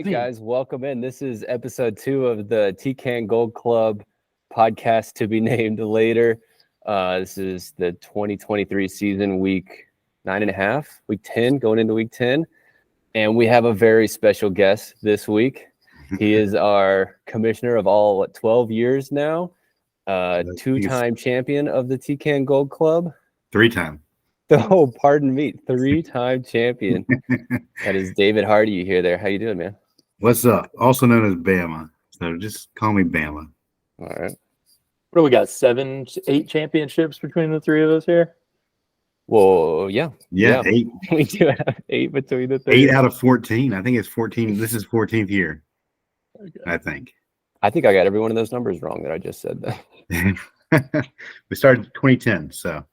right, guys, welcome in. This is episode 2 of the Tcan Gold Club podcast to be named later. This is the 2023 season, week 9.5, week 10, going into week 10. And we have a very special guest this week. He is our commissioner of all, 12 years now, two-time champion of the Tcan Gold Club. 3-time. Oh, pardon me, 3-time champion. That is David Hardy. You hear there? How you doing, man? What's up? Also known as Bama. So just call me Bama. All right. What do we got? 7, 8 championships between the three of us here? Well, yeah. 8. We do have 8 between the three. 8 out of 14. I think it's 14. This is 14th year. Okay. I think. I think I got every one of those numbers wrong that I just said. We started 2010, so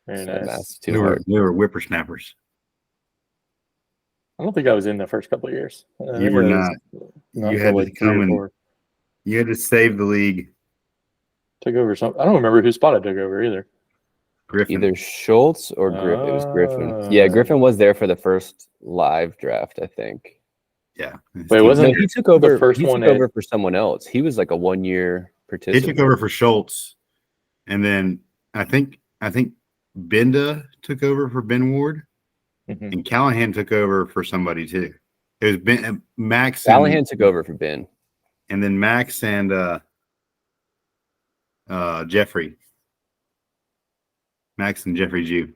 Very nice. We were whippersnappers. I don't think I was in the first couple of years. You were not. You had to come and you had to save the league. Took over some. I don't remember whose spot I took over either. Griffin. Either Schultz or Griffin. It was Griffin. Yeah, Griffin was there for the first live draft, I think. Yeah. Wait, wasn't he took over? the first he one took over for someone else. He was like a 1-year He participant. took over for Schultz, and then I think Benda took over for Ben Ward, and Callahan took over for somebody too. It was Ben, Max. Callahan took over for Ben, and then Max and Jeffrey. Max and Jeffrey Jew.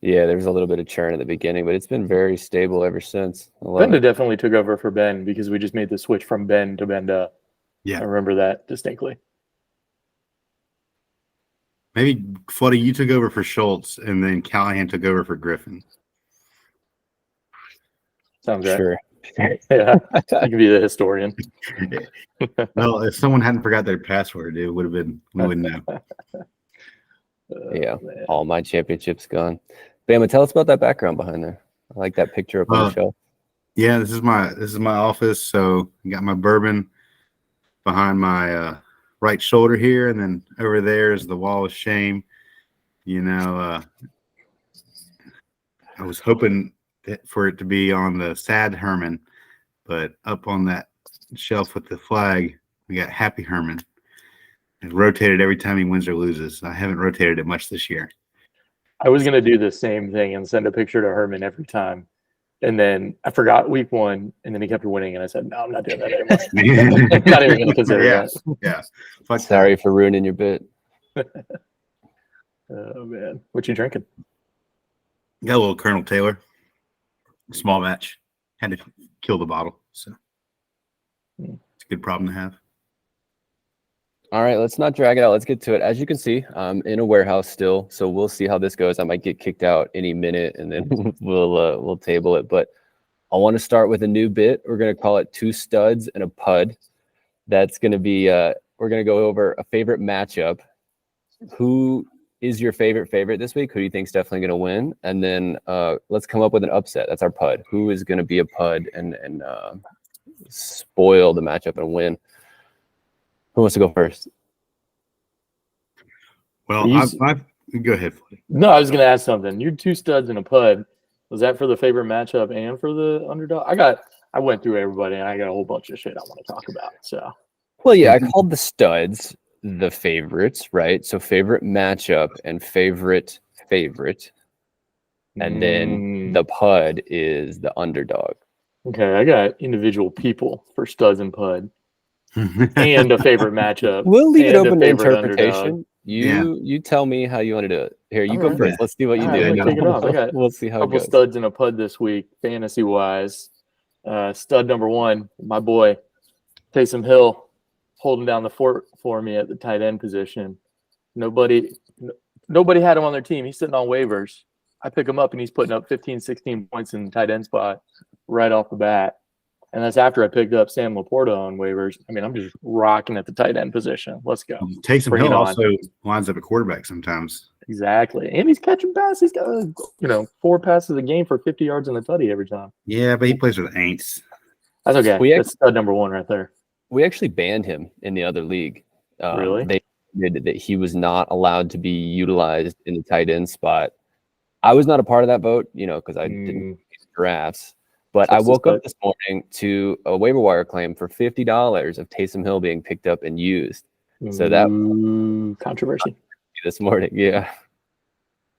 Yeah, there was a little bit of churn at the beginning, but it's been very stable ever since. Benda definitely took over for Ben because we just made the switch from Ben to Benda. Yeah, I remember that distinctly. Maybe Floody, you took over for Schultz, and then Callahan took over for Griffin. Sounds right. Sure. Yeah, I can be the historian. Well, if someone hadn't forgot their password, it would have been, we wouldn't know. Yeah, Man. all my championships gone. Bama, tell us about that background behind there. I like that picture up on the shelf. Yeah, this is my office. So I got my bourbon behind my right shoulder here, and then over there is the wall of shame. You know, I was hoping for it to be on the sad Herman, but up on that shelf with the flag, we got Happy Herman. It rotated every time he wins or loses. I haven't rotated it much this year. I was going to do the same thing and send a picture to Herman every time. And then I forgot week 1, and then he kept winning, and I said, no, I'm not doing that anymore. I'm not even going to consider that. Yeah. Sorry for ruining your bit. Oh, man. What you drinking? Got a little Colonel Taylor. Small batch. Had to kill the bottle. So it's a good problem to have. All right, let's not drag it out. Let's get to it. As you can see, I'm in a warehouse still, so we'll see how this goes. I might get kicked out any minute, and then we'll table it. But I want to start with a new bit. We're going to call it 2 studs and a pud. That's going to be we're going to go over a favorite matchup. Who is your favorite this week? Who do you think is definitely going to win? And then let's come up with an upset. That's our pud. Who is going to be a pud and spoil the matchup and win? Who wants to go first? Well, go ahead. No, I was going to ask something. You're 2 studs and a pud. Was that for the favorite matchup and for the underdog? I went through everybody, and I got a whole bunch of shit I want to talk about. So, well, yeah, I called the studs the favorites, right? So favorite matchup and favorite, and then the pud is the underdog. Okay, I got individual people for studs and pud. And a favorite matchup. We'll leave it open to interpretation. You tell me how you want to do it. Here, you go first. Let's see what you do. Kick it off. I got we'll see how a it couple goes. studs and a pud this week, fantasy wise. Stud number 1, my boy Taysom Hill, holding down the fort for me at the tight end position. Nobody had him on their team. He's sitting on waivers. I pick him up, and he's putting up 15, 16 points in the tight end spot right off the bat. And that's after I picked up Sam Laporta on waivers. I mean, I'm just rocking at the tight end position. Let's go. Taysom Hill also lines up at quarterback sometimes. Exactly. And he's catching passes. He's got, 4 passes a game for 50 yards in the tutty every time. Yeah, but he plays with Aints. That's okay. That's stud number 1 right there. We actually banned him in the other league. Really? They did that he was not allowed to be utilized in the tight end spot. I was not a part of that vote, because I didn't get drafts. But I Texas woke up Tech. this morning to a waiver wire claim for $50 of Taysom Hill being picked up and used. So that controversy. this morning, yeah.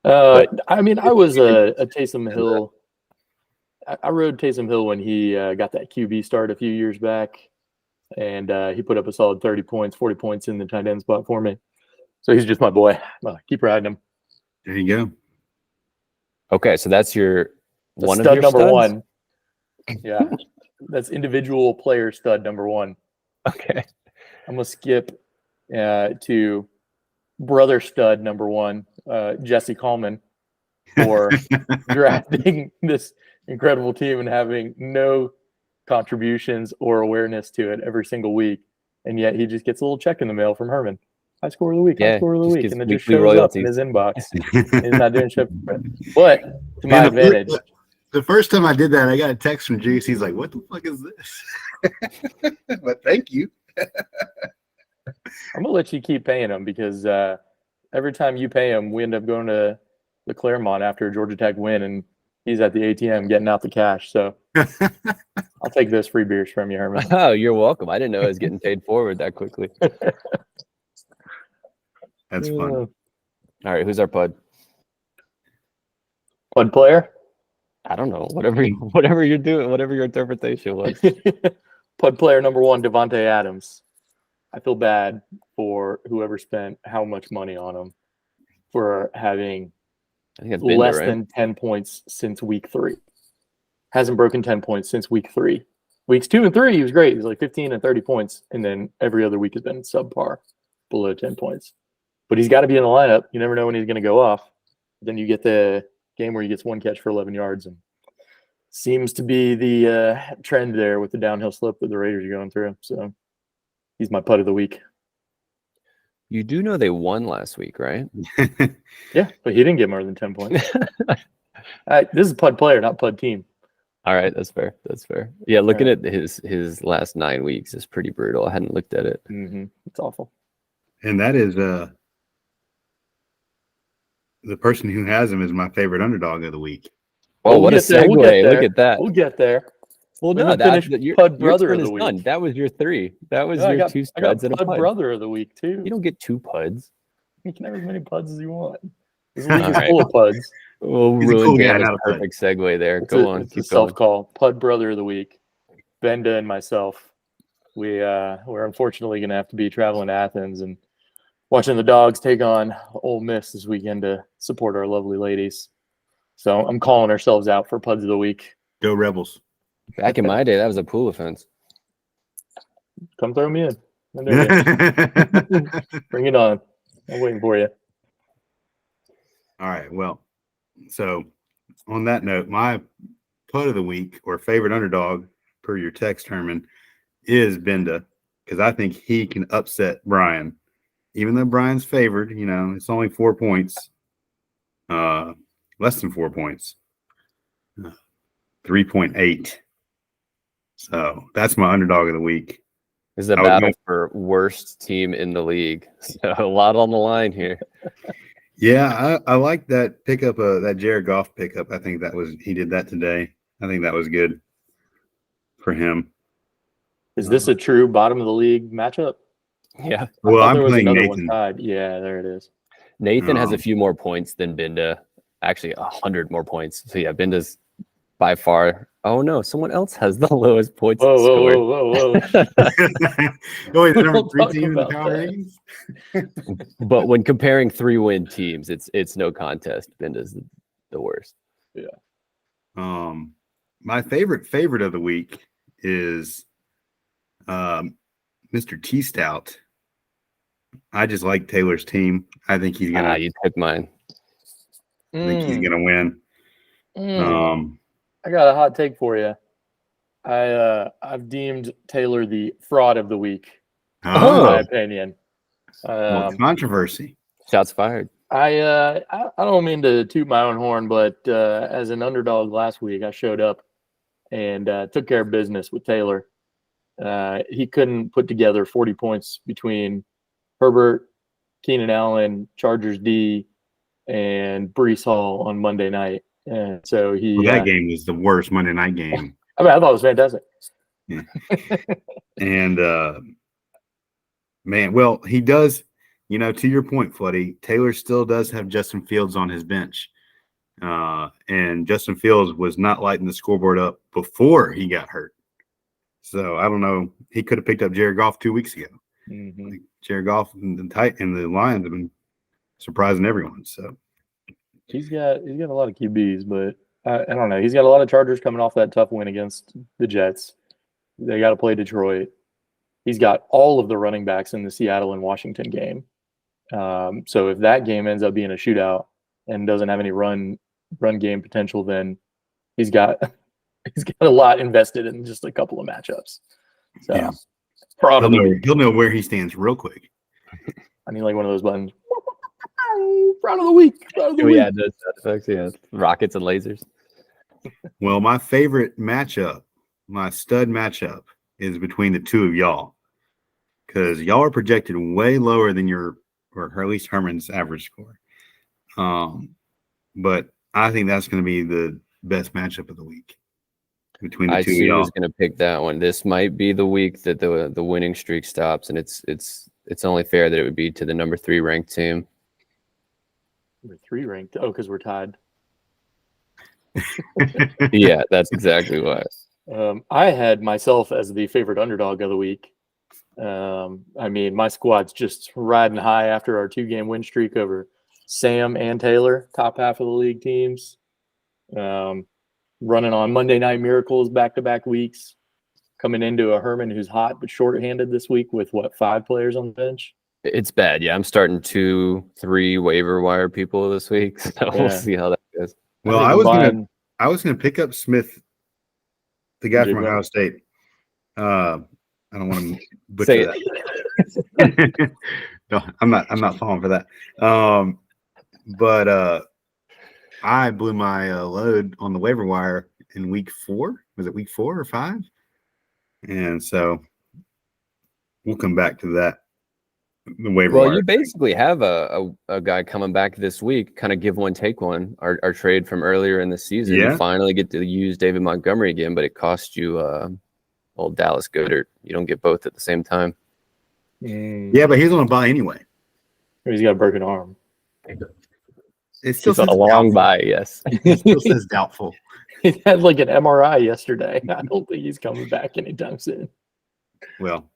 I mean, I was a Taysom Hill. I rode Taysom Hill when he got that QB start a few years back, and he put up a solid 30 points, 40 points in the tight end spot for me. So he's just my boy. Keep riding him. There you go. Okay, so that's your one of Stud your number studs? one. Yeah, that's individual player stud number one. Okay. I'm gonna skip to brother stud number one, Jesse Coleman, for drafting this incredible team and having no contributions or awareness to it every single week, and yet he just gets a little check in the mail from Herman. High score of the week, high Yeah, score of the just week, gets and it just weekly shows up in royalties. his inbox. He's not doing shit for it. But to my Man, advantage, the first time I did that, I got a text from Juice. He's like, "What the fuck is this?" But thank you. I'm gonna let you keep paying him because every time you pay him, we end up going to the Claremont after a Georgia Tech win, and he's at the ATM getting out the cash. So I'll take those free beers from you, Herman. Oh, you're welcome. I didn't know I was getting paid forward that quickly. That's fun. All right, who's our pud? Pud player? I don't know. Whatever you're doing, whatever your interpretation was. Pud player number one, Devontae Adams. I feel bad for whoever spent how much money on him for having I think that's Bender, less right? than 10 points since week 3. Hasn't broken 10 points since week 3. Weeks 2 and 3, he was great. He was like 15 and 30 points. And then every other week has been subpar, below 10 points. But he's got to be in the lineup. You never know when he's going to go off. Then you get the game where he gets one catch for 11 yards. And seems to be the trend there with the downhill slope that the Raiders are going through. So he's my pud of the week. You do know they won last week, right? Yeah, but he didn't get more than 10 points. This is pud player, not pud team. All right, that's fair. That's fair. Yeah, looking at his last 9 weeks is pretty brutal. I hadn't looked at it. Mm-hmm. It's awful. And that is the person who has him is my favorite underdog of the week. Oh, what a segue. We'll get there. Look at that. We'll get there. Well, We no, haven't finished your Pud your brother turn of the is week. done. That was your 3. That was No, your 2 studs and a Pud pud. brother of the week too. You don't get 2 puds. You can have as many puds as you want. This league is All right. full of puds. We'll He's a ruin cool guy, Bama's not a pud. perfect segue there. It's Go a, on, it's a keep going. self-call. Pud brother of the week. Benda and myself. We're unfortunately going to have to be traveling to Athens and watching the Dogs take on Ole Miss this weekend to support our lovely ladies. So I'm calling ourselves out for puds of the week. Go Rebels. Back in my day, that was a pool offense. Come throw me in. I'm there. Bring it on. I'm waiting for you. All right. Well, so on that note, my pud of the week or favorite underdog per your text, Herman, is Benda because I think he can upset Brian. Even though Brian's favored, it's only 4 points. Less than 4 points. 3.8. So that's my underdog of the week. This is a battle for worst team in the league. So a lot on the line here. Yeah, I like that pickup, that Jared Goff pickup. I think he did that today. I think that was good for him. Is this a true bottom of the league matchup? Yeah. Well, I'm there was playing another Nathan. one tied. Yeah, there it is. Nathan has a few more points than Binda. Actually, 100 more points. So yeah, Binda's by far. Oh no, someone else has the lowest points scored. Whoa. Oh, he's the number Don't 3 talk team in the about power that. rankings. But when comparing 3-win teams, it's no contest. Binda's the worst. Yeah. My favorite of the week is Mr. T Stout. I just like Taylor's team. I think he's gonna. You took mine. I think he's gonna win. I got a hot take for you. I've deemed Taylor the fraud of the week. In my opinion. Controversy. Shots fired. I don't mean to toot my own horn, but as an underdog last week, I showed up and took care of business with Taylor. He couldn't put together 40 points between Herbert, Keenan Allen, Chargers D, and Brees Hall on Monday night. And so that game was the worst Monday night game. I mean, I thought it was fantastic. And man, well, he does. To your point, Floody, Taylor still does have Justin Fields on his bench. And Justin Fields was not lighting the scoreboard up before he got hurt. So I don't know. He could have picked up Jared Goff 2 weeks ago. Mm-hmm. Like Jared Goff and the Lions have been surprising everyone. So He's got a lot of QBs, but I don't know. He's got a lot of Chargers coming off that tough win against the Jets. They got to play Detroit. He's got all of the running backs in the Seattle and Washington game. So if that game ends up being a shootout and doesn't have any run game potential, then he's got a lot invested in just a couple of matchups. So yeah. He'll know where he stands real quick. I need like one of those buttons. Proud of the week. Yeah, those sound effects, yeah. Rockets and lasers. Well, my favorite matchup, my stud matchup, is between the two of y'all. Because y'all are projected way lower than or at least Herman's average score. But I think that's going to be the best matchup of the week between the two of y'all. I was going to pick that one. This might be the week that the winning streak stops, and it's only fair that it would be to the number 3 ranked team. Number 3 ranked. Oh, because we're tied. Yeah, that's exactly why. I had myself as the favorite underdog of the week. I mean, my squad's just riding high after our 2-game win streak over Sam and Taylor, top half of the league teams. Running on Monday Night Miracles back-to-back weeks. Coming into a Herman who's hot but short-handed this week with, 5 players on the bench? It's bad. Yeah, I'm starting 2-3 waiver wire people this week, so we'll see how that goes. Well, I was gonna pick up Smith, the guy from Ohio State. I don't want to butcher that. No, I'm not falling for that. But I blew my load on the waiver wire in week 4. Was it week 4 or 5? And so we'll come back to that. The waiver wire. You basically have a guy coming back this week, kind of give one, take one, our trade from earlier in the season. Yeah. You finally get to use David Montgomery again, but it cost you old Dallas Goedert. You don't get both at the same time. Yeah, but he's on a bye anyway. He's got a broken arm. It still says a long bye, yes. It still says doubtful. He had like an MRI yesterday. I don't think he's coming back anytime soon. Well,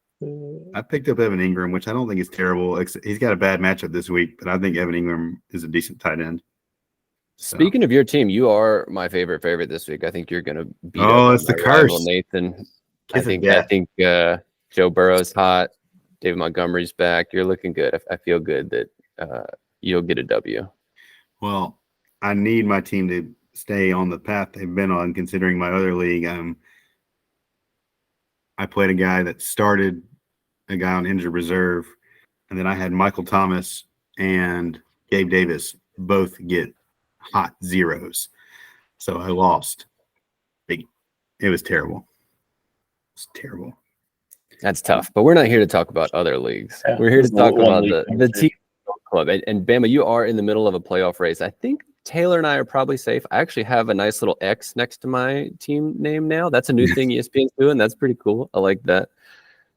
I picked up Evan Ingram, which I don't think is terrible. He's got a bad matchup this week, but I think Evan Ingram is a decent tight end. So. Speaking of your team, you are my favorite this week. I think you're going to beat it's the curse. Nathan. I think Joe Burrow's hot. David Montgomery's back. You're looking good. I feel good that you'll get a W. Well, I need my team to stay on the path they've been on, considering my other league. I played a guy that started a guy on injured reserve, and then I had Michael Thomas and Gabe Davis both get hot zeros. So I lost. It was terrible. It's terrible. That's tough, but we're not here to talk about other leagues. Yeah, we're here to talk about the team club. And Bama, you are in the middle of a playoff race. I think Taylor and I are probably safe. I actually have a nice little X next to my team name now. That's a new thing ESPN's doing. That's pretty cool. I like that.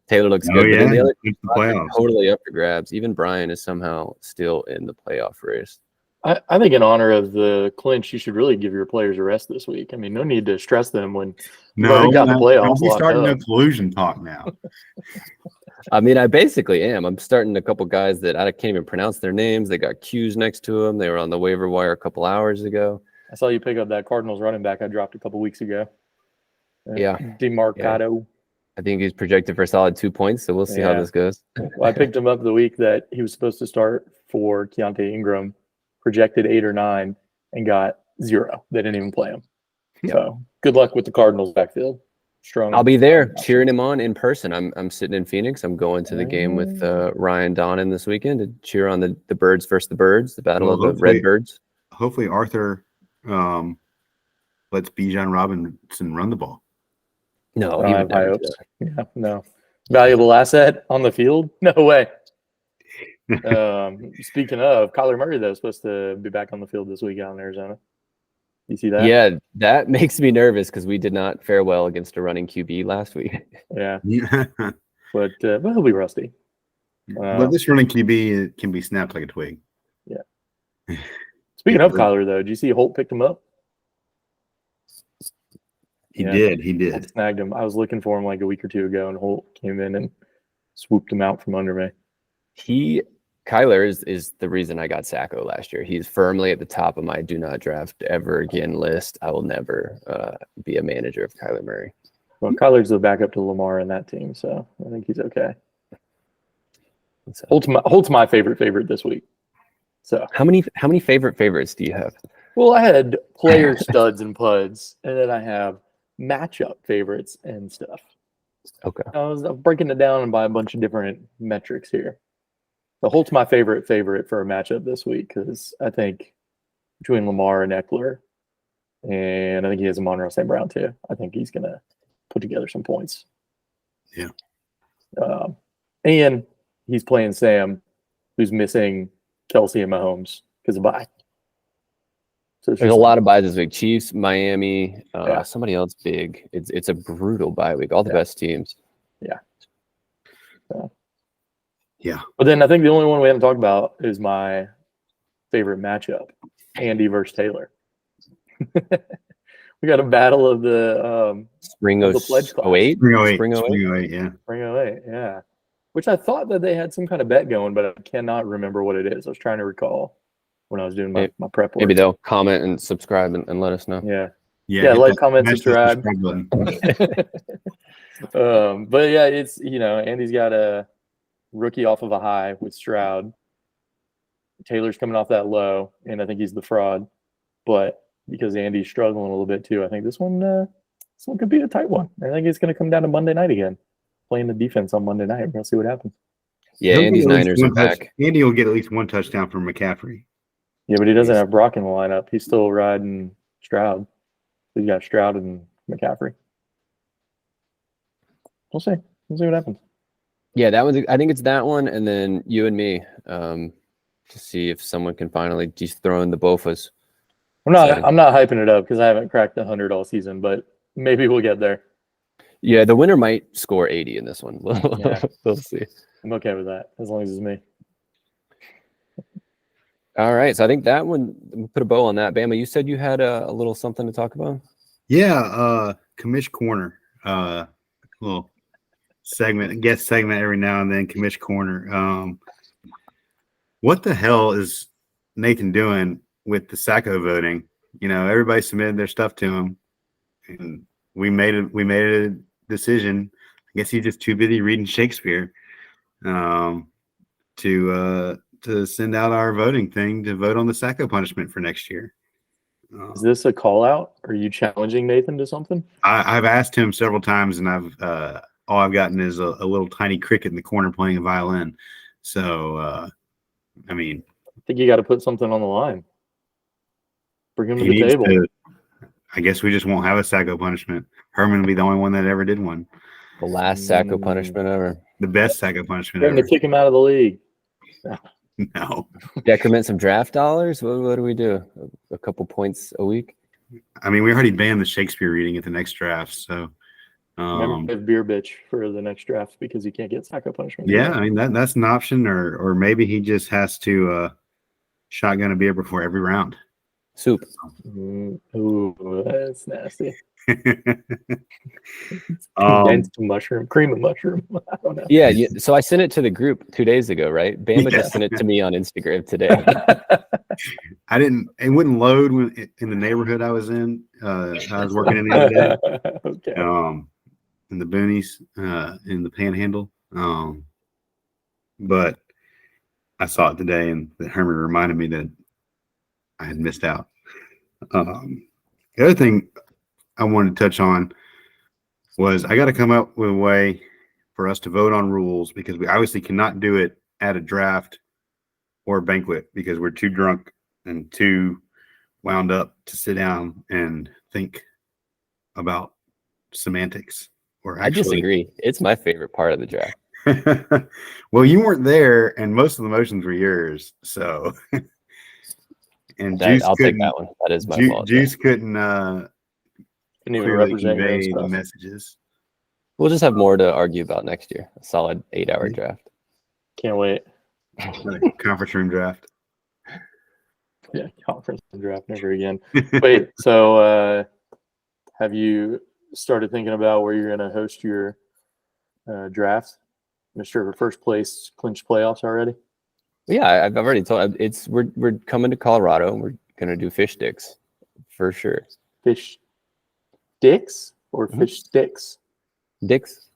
Taylor looks good. Yeah, but the other playoffs. Totally up for grabs. Even Brian is somehow still in the playoff race. I think in honor of the clinch, you should really give your players a rest this week. I mean, no need to stress them when you've already got the playoffs. We're starting no collusion talk now. I mean, I basically am. I'm starting a couple guys that I can't even pronounce their names. They got Q's next to them. They were on the waiver wire a couple hours ago. I saw you pick up that Cardinals running back I dropped a couple weeks ago. Yeah. DeMarcado. Yeah. I think he's projected for a solid 2 points, so we'll see how this goes. Well, I picked him up the week that he was supposed to start for Keontae Ingram, projected 8 or 9, and got 0. They didn't even play him. Yep. So good luck with the Cardinals backfield. Strong. I'll be there cheering him on in person. I'm sitting in Phoenix. I'm going to the game with Ryan Donnan this weekend to cheer on the Birds versus the Birds, the battle of the Red Birds. Hopefully Arthur lets Bijan Robinson run the ball. No, he would never. Yeah, no. Valuable asset on the field? No way. Speaking of, Kyler Murray, though, is supposed to be back on the field this week out in Arizona. You see that? Yeah, that makes me nervous because we did not fare well against a running QB last week. Yeah. Yeah. But he'll be rusty. But this running QB can be snapped like a twig. Yeah. Speaking of Kyler, though, did you see Holt picked him up? He Yeah. did. He Holt did. snagged him. I was looking for him like a week or two ago, and Holt came in and swooped him out from under me. Kyler is the reason I got Sacco last year. He's firmly at the top of my do not draft ever again list. I will never be a manager of Kyler Murray. Well, Kyler's the backup to Lamar in that team, so I think he's okay. So, Holt's my favorite this week. So how many favorites do you have? well, I had player studs and puds, and then I have matchup favorites and stuff. Okay. I was breaking it down by a bunch of different metrics here. The Holt's my favorite for a matchup this week because I think between Lamar and Eckler, and I think he has a Monroe St. Brown too. I think he's gonna put together some points. Yeah. And he's playing Sam, who's missing Kelsey and Mahomes because of bye. So There's a lot of buys this week. Chiefs, Miami, Yeah. somebody else big. It's a brutal bye week. All the best teams. Yeah. But then I think the only one we haven't talked about is my favorite matchup, Andy versus Taylor. We got a battle of the Spring of the pledge class. 08? Spring 08. Spring 08? Spring 08, yeah. Spring 08, yeah. Which I thought that they had some kind of bet going, but I cannot remember what it is. I was trying to recall when I was doing my prep work. Maybe they'll comment and subscribe and let us know. Yeah. Yeah, Yeah, hit like, that- comment, smash that subscribe. button. But yeah, it's Andy's got a rookie off of a high with Stroud. Taylor's coming off that low, and I think he's the fraud. But because Andy's struggling a little bit too, I think this one could be a tight one. I think it's going to come down to Monday night again, playing the defense on Monday night. We're going to see what happens. Yeah, He'll get Andy's at least Niners are one touch- back. Andy will get at least one touchdown from McCaffrey. Yeah, but he doesn't have Brock in the lineup. He's still riding Stroud. He's got Stroud and McCaffrey. We'll see. We'll see what happens. Yeah, that one's. I think it's that one, and then you and me, to see if someone can finally dethrone the Bofas. I'm not Exciting. hyping it up because I haven't cracked 100 all season, but maybe we'll get there. Yeah, the winner might score 80 in this one. Yeah. We'll see. I'm okay with that as long as it's me. All right, so I think that one, we'll put a bow on that. Bama, you said you had a little something to talk about? Yeah, Commish Corner. Little guest segment every now and then, Commish Corner. What the hell is Nathan doing with the Sacco voting? You know, everybody submitted their stuff to him, and we made a decision. I guess he's just too busy reading Shakespeare to send out our voting thing to vote on the Sacco punishment for next year. Is this a call out? Are you challenging Nathan to something? I've asked him several times, and all I've gotten is a little tiny cricket in the corner playing a violin. So, I mean, I think you got to put something on the line. Bring him to he the needs table. to. I guess we just won't have a Sacco punishment. Herman will be the only one that ever did one. The last Sacco punishment ever. The best Sacco punishment They're going ever. to kick him out of the league. No, Decrement some draft dollars? What do we do? A couple points a week? I mean we already banned the Shakespeare reading at the next draft. So, Remember, have beer bitch for the next draft because you can't get Sacco punishment. yeah, I mean that's an option, or maybe he just has to shotgun a beer before every round. Soup. Ooh, that's nasty. Um, Condensed mushroom, cream of mushroom. I don't know. Yeah, so I sent it to the group 2 days ago, right? Bama Yeah. just sent it to me on Instagram today. it wouldn't load in the neighborhood I was in. I was working in the other day. Okay. In the boonies, in the panhandle. But I saw it today, and Herman reminded me that I had missed out. The other thing I wanted to touch on was I got to come up with a way for us to vote on rules, because we obviously cannot do it at a draft or a banquet because we're too drunk and too wound up to sit down and think about semantics. Or I disagree. It's my favorite part of the draft. Well, you weren't there, and most of the motions were yours. So And Juice I'll take couldn't. that one. That is my fault. Juice couldn't Couldn't even clearly represent your own convey the stuff. messages. We'll just have more to argue about next year. A solid 8-hour draft. Can't wait. Conference room draft. Yeah, conference draft never again. Wait, so have you started thinking about where you're going to host your draft? Mr. First place clinch playoffs already? Yeah, I've already told. We're coming to Colorado. And we're gonna do fish sticks for sure. Fish dicks or Mhm. fish sticks? Dicks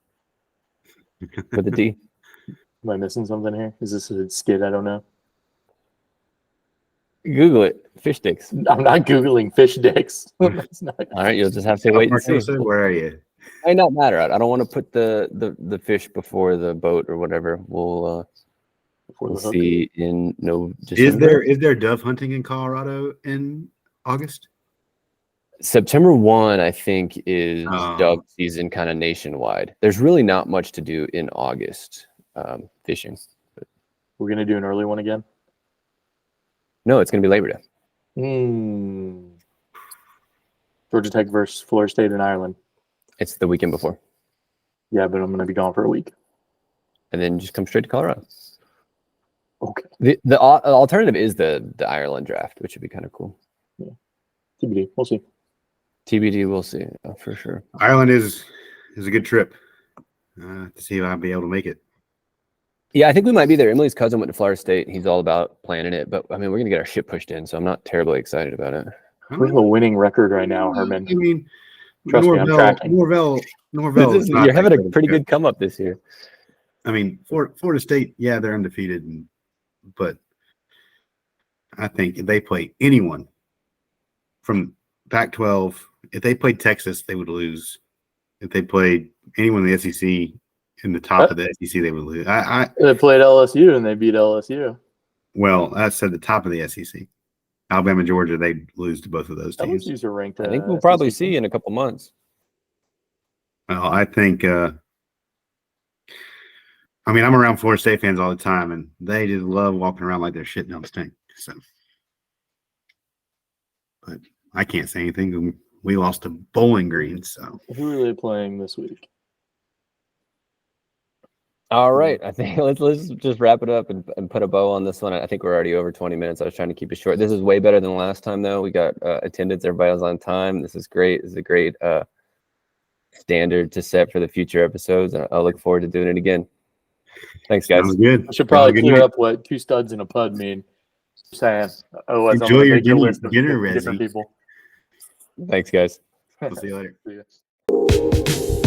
with a D. Am I missing something here? Is this a skit? I don't know. Google it. Fish sticks. I'm not Googling fish dicks. That's not All right, you'll just have to wait and see. Marcosa, where are you? Might not matter. I don't want to put the fish before the boat or whatever. We'll before we'll the hook. see in December. Is there dove hunting in Colorado in August? September 1, I think, is Oh. dove season kind of nationwide. There's really not much to do in August fishing. We're going to do an early one again? No, it's going to be Labor Day. Georgia Tech versus Florida State in Ireland. It's the weekend before. Yeah, but I'm going to be gone for a week. And then just come straight to Colorado. Okay. The alternative is the Ireland draft, which would be kind of cool. Yeah. TBD. We'll see. TBD, we'll see for sure. Ireland is a good trip to see if I'll be able to make it. Yeah, I think we might be there. Emily's cousin went to Florida State. He's all about planning it, but I mean, we're gonna get our shit pushed in, so I'm not terribly excited about it. We have a winning record right now, Herman. I mean, Trust me, I'm tracking. Norvell is not You're having a that pretty good. good come up this year. I mean, Florida State, yeah, they're undefeated, but I think if they play anyone from Pac-12, if they played Texas, they would lose. If they played anyone in the SEC, in the top of the SEC, they would lose. They played LSU and they beat LSU. Well, that's at the top of the SEC. Alabama, Georgia, they lose to both of those teams. LSU's are ranked. I think we'll probably see in a couple months. Well, I think. I mean, I'm around Florida State fans all the time, and they just love walking around like they're shitting on the stink. So, but I can't say anything. We lost to Bowling Green, so. Who are they playing this week? All right, I think let's just wrap it up and put a bow on this one. I think we're already over 20 minutes. I was trying to keep it short. This is way better than last time, though. We got attendance. Everybody was on time. This is great. This is a great standard to set for the future episodes. I look forward to doing it again. Thanks, guys. Sounds good. I should probably Good clear night. up what 2 studs in a pud mean. Saying, otherwise I'm Enjoy going to your make a list of dinner, different Rezzy. people. Thanks, guys. We'll see you later. See ya.